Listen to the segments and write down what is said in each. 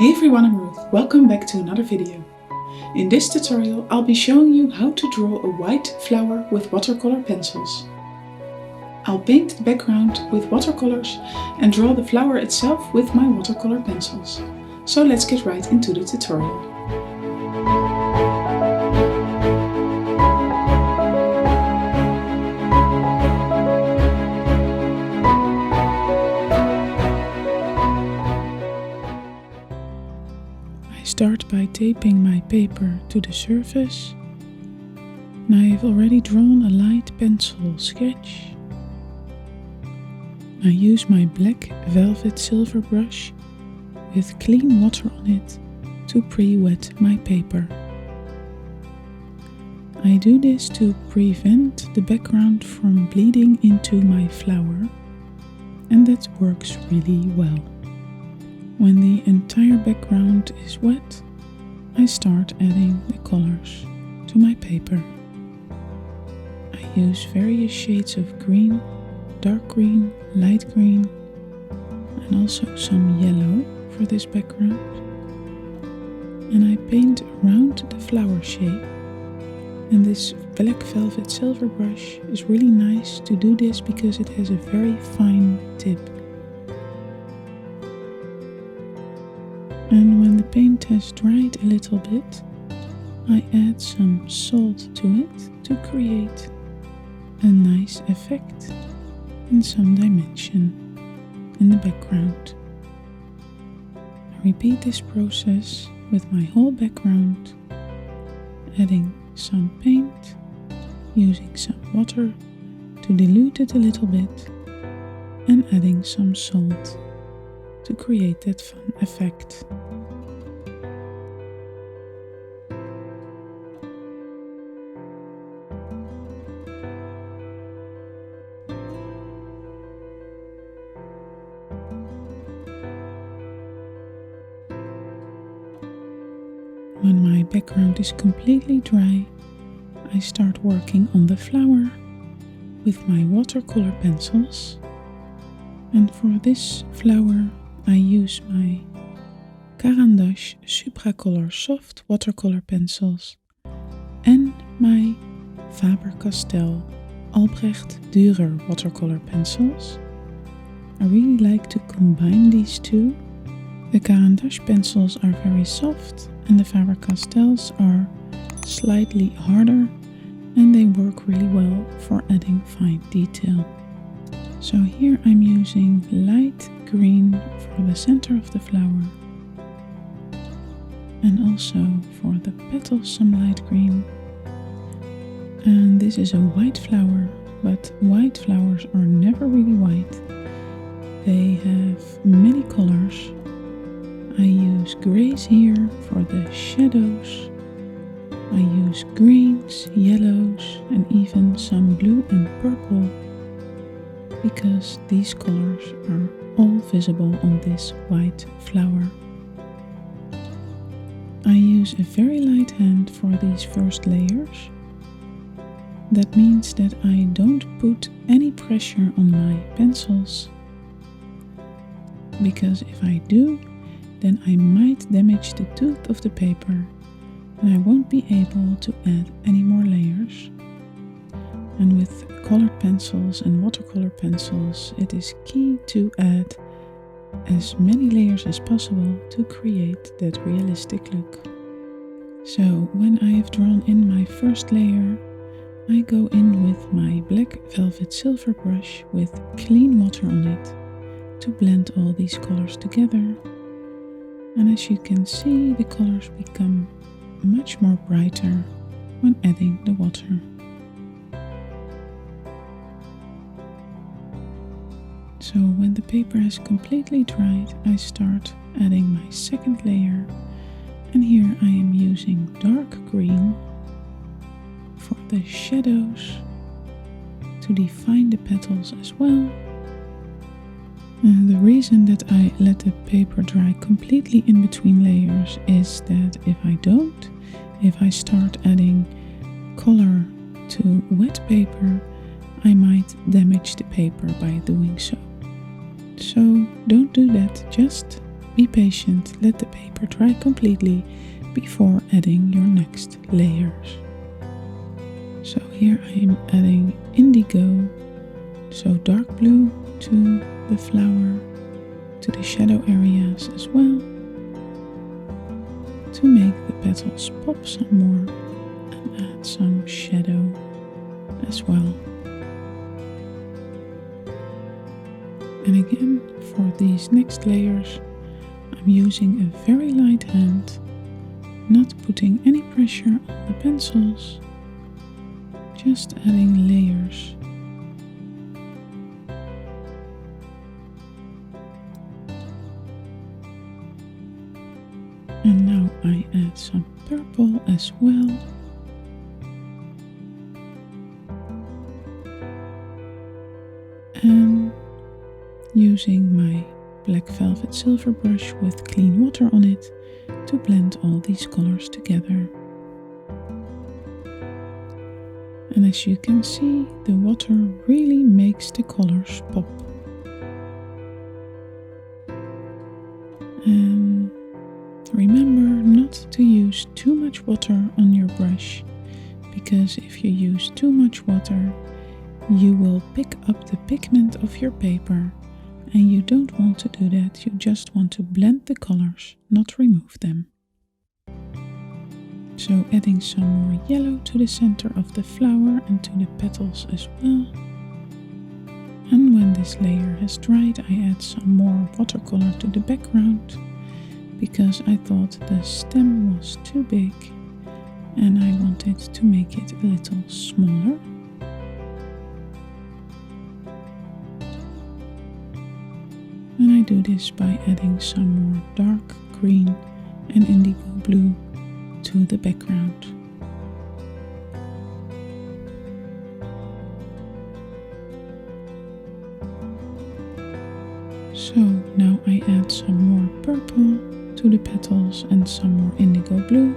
Hey everyone, I'm Ruth. Welcome back to another video. In this tutorial I'll be showing you how to draw a white flower with watercolor pencils. I'll paint the background with watercolors and draw the flower itself with my watercolor pencils. So let's get right into the tutorial. I start by taping my paper to the surface, and I have already drawn a light pencil sketch. I use my black velvet silver brush with clean water on it to pre-wet my paper. I do this to prevent the background from bleeding into my flower, and that works really well. When the entire background is wet, I start adding the colors to my paper. I use various shades of green, dark green, light green, and also some yellow for this background. And I paint around the flower shape. And this black velvet silver brush is really nice to do this because it has a very fine tip. And when the paint has dried a little bit, I add some salt to it to create a nice effect and some dimension in the background. I repeat this process with my whole background, adding some paint, using some water to dilute it a little bit, and adding some salt to create that fun effect. When my background is completely dry, I start working on the flower with my watercolor pencils. And for this flower, I use my Caran Supracolor Soft watercolor pencils and my Faber-Castell Albrecht Dürer watercolor pencils. I really like to combine these two. The Caran pencils are very soft and the Faber-Castells are slightly harder, and they work really well for adding fine detail. So here I'm using light green for the center of the flower, and also for the petals some light green. And this is a white flower, but white flowers are never really white. They have many colors. I use grays here for the shadows. I use greens, yellows, and even some blue and purple, because these colors are all visible on this white flower. I use a very light hand for these first layers. That means that I don't put any pressure on my pencils, because if I do, then I might damage the tooth of the paper and I won't be able to add any more layers. And with colored pencils and watercolor pencils, it is key to add as many layers as possible to create that realistic look. So when I have drawn in my first layer, I go in with my black velvet silver brush with clean water on it to blend all these colors together. And as you can see, the colors become much more brighter when adding the water. So when the paper has completely dried, I start adding my second layer, and here I am using dark green for the shadows to define the petals as well. The reason that I let the paper dry completely in between layers is that if I start adding color to wet paper, I might damage the paper by doing so. So don't do that, just be patient, let the paper dry completely before adding your next layers. So here I am adding indigo, so dark blue to the flower, to the shadow areas as well, to make the petals pop some more and add some shadow as well. And again, for these next layers, I'm using a very light hand, not putting any pressure on the pencils, just adding layers. And now I add some purple as well. And using my black velvet silver brush with clean water on it to blend all these colors together. And as you can see, the water really makes the colors pop. And remember not to use too much water on your brush, because if you use too much water, you will pick up the pigment of your paper, and you don't want to do that. You just want to blend the colors, not remove them. So adding some more yellow to the center of the flower and to the petals as well. And when this layer has dried, I add some more watercolor to the background, because I thought the stem was too big and I wanted to make it a little smaller. And I do this by adding some more dark green and indigo blue to the background. So now I add some more purple to the petals and some more indigo blue,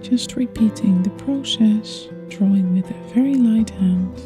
just repeating the process, drawing with a very light hand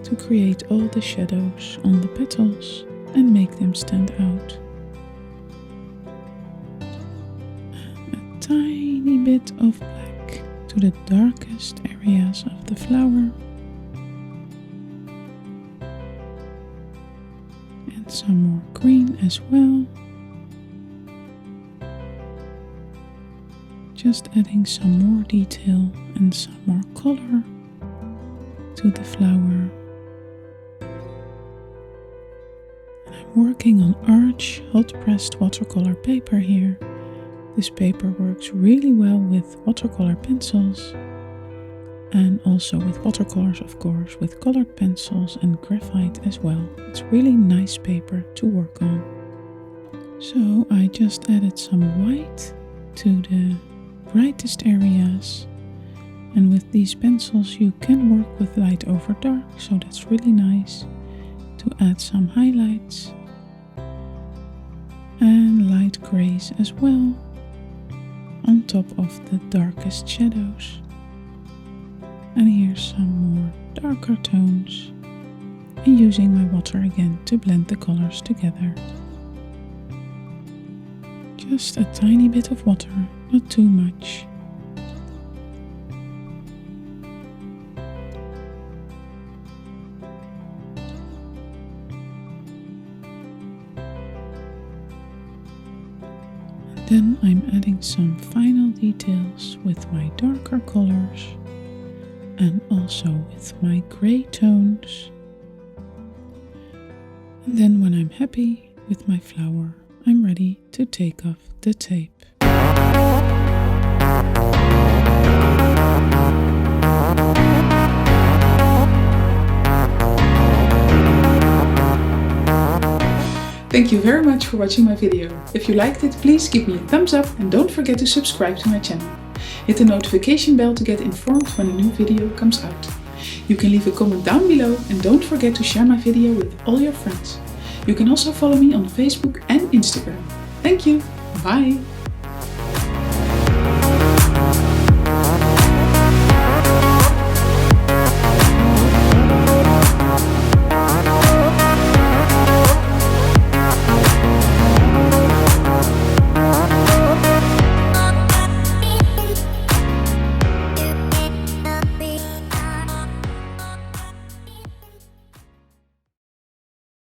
to create all the shadows on the petals and make them stand out. And a tiny bit of black to the darkest areas of the flower. And some more green as well. Just adding some more detail and some more color to the flower. And I'm working on Arch hot pressed watercolor paper here. This paper works really well with watercolor pencils and also with watercolors, of course, with colored pencils and graphite as well. It's really nice paper to work on. So I just added some white to the brightest areas, and with these pencils you can work with light over dark, so that's really nice to add some highlights and light grays as well on top of the darkest shadows. And here's some more darker tones, and using my water again to blend the colors together. Just a tiny bit of water, not too much. And then I'm adding some final details with my darker colors and also with my gray tones. And then when I'm happy with my flower, I'm ready to take off the tape. Thank you very much for watching my video. If you liked it, please give me a thumbs up and don't forget to subscribe to my channel. Hit the notification bell to get informed when a new video comes out. You can leave a comment down below and don't forget to share my video with all your friends. You can also follow me on Facebook and Instagram. Thank you. Bye.